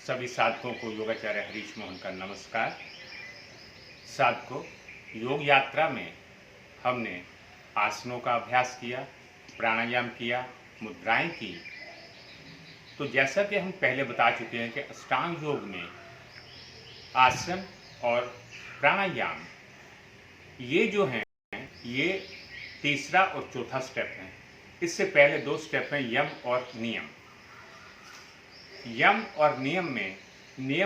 सभी साधकों को योगाचार्य हरीश मोहन का नमस्कार। साधकों, योग यात्रा में हमने आसनों का अभ्यास किया, प्राणायाम किया, मुद्राएं की। तो जैसा कि हम पहले बता चुके हैं कि अष्टांग योग में आसन और प्राणायाम ये जो हैं ये तीसरा और चौथा स्टेप है। इससे पहले दो स्टेप हैं यम और नियम। यम और नियम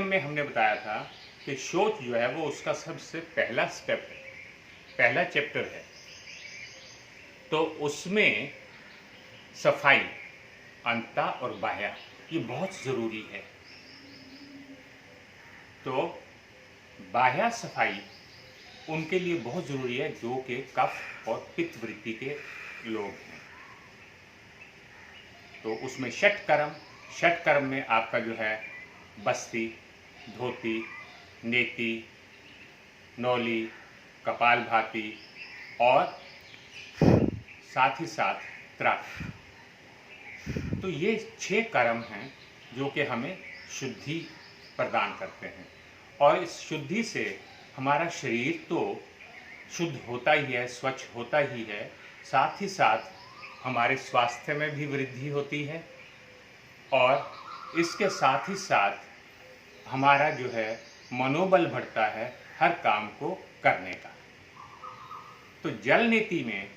में हमने बताया था कि शौच जो है वो उसका सबसे पहला स्टेप है, पहला चैप्टर है। तो उसमें सफाई अंता और बाह्य ये बहुत ज़रूरी है। तो बाह्य सफाई उनके लिए बहुत ज़रूरी है जो कि कफ और पित्त वृत्ति के लोग हैं। तो उसमें षट कर्म में आपका जो है बस्ती, धोती, नेति, नौली, कपालभाति और साथ ही साथ त्रक। तो ये 6 कर्म हैं जो कि हमें शुद्धि प्रदान करते हैं और इस शुद्धि से हमारा शरीर तो शुद्ध होता ही है, स्वच्छ होता ही है, साथ ही साथ हमारे स्वास्थ्य में भी वृद्धि होती है और इसके साथ ही साथ हमारा जो है मनोबल बढ़ता है हर काम को करने का। तो जल नीति में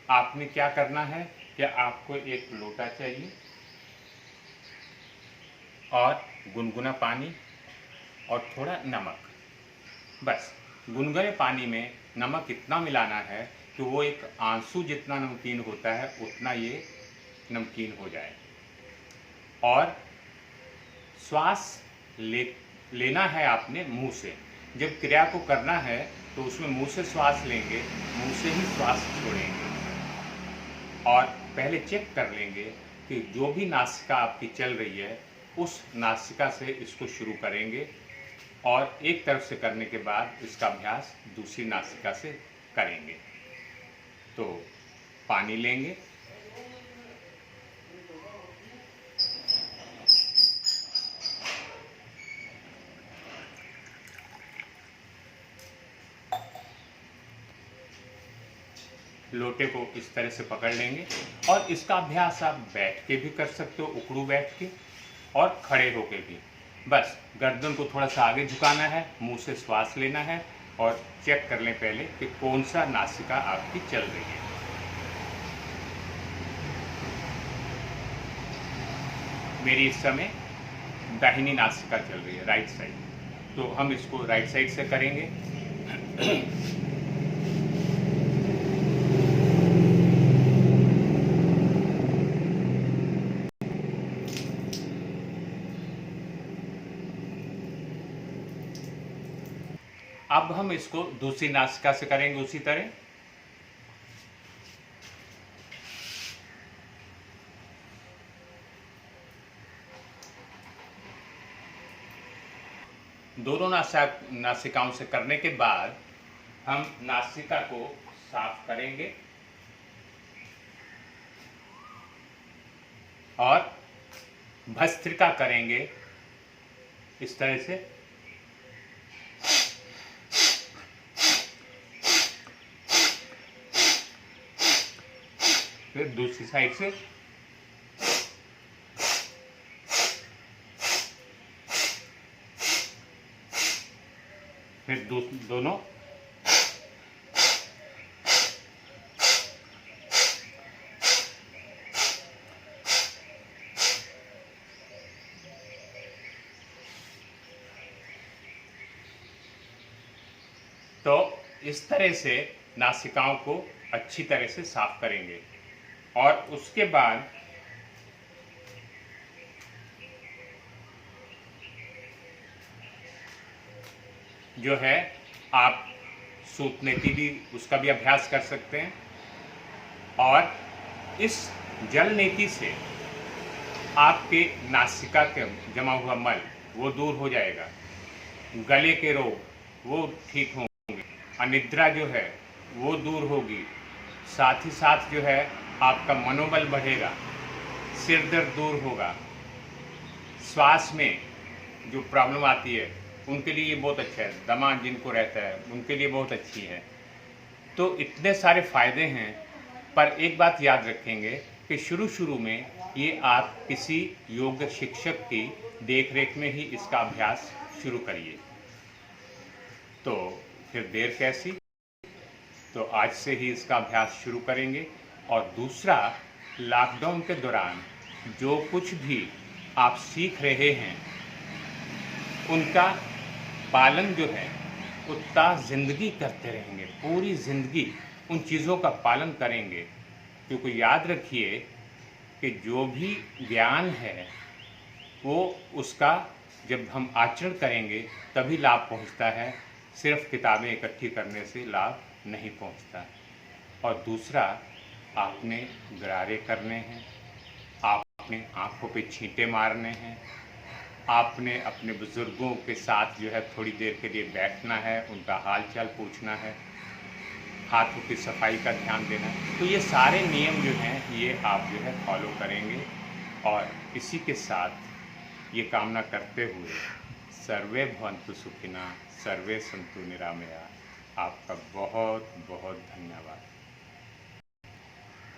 आपने क्या करना है कि आपको एक लोटा चाहिए और गुनगुना पानी और थोड़ा नमक। बस गुनगुने पानी में नमक इतना मिलाना है कि वो एक आंसू जितना नमकीन होता है उतना ये नमकीन हो जाए। और श्वास लेना है आपने मुंह से। जब क्रिया को करना है तो उसमें मुंह से श्वास लेंगे, मुंह से ही श्वास छोड़ेंगे और पहले चेक कर लेंगे कि जो भी नासिका आपकी चल रही है उस नासिका से इसको शुरू करेंगे और एक तरफ से करने के बाद इसका अभ्यास दूसरी नासिका से करेंगे। तो पानी लेंगे, लोटे को इस तरह से पकड़ लेंगे और इसका अभ्यास आप बैठ के भी कर सकते हो, उकड़ू बैठ के और खड़े होके भी। बस गर्दन को थोड़ा सा आगे झुकाना है, मुंह से श्वास लेना है और चेक कर लें पहले कि कौन सा नासिका आपकी चल रही है। मेरी इस समय दाहिनी नासिका चल रही है, राइट साइड। तो हम इसको राइट साइड से करेंगे। अब हम इसको दूसरी नासिका से करेंगे उसी तरह। दोनों नासिकाओं से करने के बाद हम नासिका को साफ करेंगे और भस्त्रिका करेंगे इस तरह से। फिर दूसरी साइड से फिर दोनों। तो इस तरह से नासिकाओं को अच्छी तरह से साफ करेंगे और उसके बाद जो है आप सूत नीति भी उसका भी अभ्यास कर सकते हैं और इस जल नीति से आपके नासिका के जमा हुआ मल वो दूर हो जाएगा, गले के रोग वो ठीक होंगे, अनिद्रा जो है वो दूर होगी, साथ ही साथ जो है आपका मनोबल बढ़ेगा, सिर दर्द दूर होगा, श्वास में जो प्रॉब्लम आती है उनके लिए ये बहुत अच्छा है, दमा जिनको रहता है उनके लिए बहुत अच्छी है। तो इतने सारे फ़ायदे हैं, पर एक बात याद रखेंगे कि शुरू में ये आप किसी योग शिक्षक की देख-रेख में ही इसका अभ्यास शुरू करिए। तो फिर देर कैसी, तो आज से ही इसका अभ्यास शुरू करेंगे। और दूसरा, लॉकडाउन के दौरान जो कुछ भी आप सीख रहे हैं उनका पालन जो है उतना ज़िंदगी करते रहेंगे, पूरी ज़िंदगी उन चीज़ों का पालन करेंगे। क्योंकि याद रखिए कि जो भी ज्ञान है वो उसका जब हम आचरण करेंगे तभी लाभ पहुंचता है, सिर्फ किताबें इकट्ठी करने से लाभ नहीं पहुंचता। और दूसरा, आपने गरारे करने हैं, आपने आँखों पे छींटे मारने हैं, आपने अपने बुज़ुर्गों के साथ जो है थोड़ी देर के लिए बैठना है, उनका हाल चाल पूछना है, हाथों की सफाई का ध्यान देना है। तो ये सारे नियम जो हैं ये आप जो है फॉलो करेंगे। और इसी के साथ ये कामना करते हुए सर्वे भवन्तु सुखिनः, सर्वे सन्तु निरामया। आपका बहुत बहुत धन्यवाद।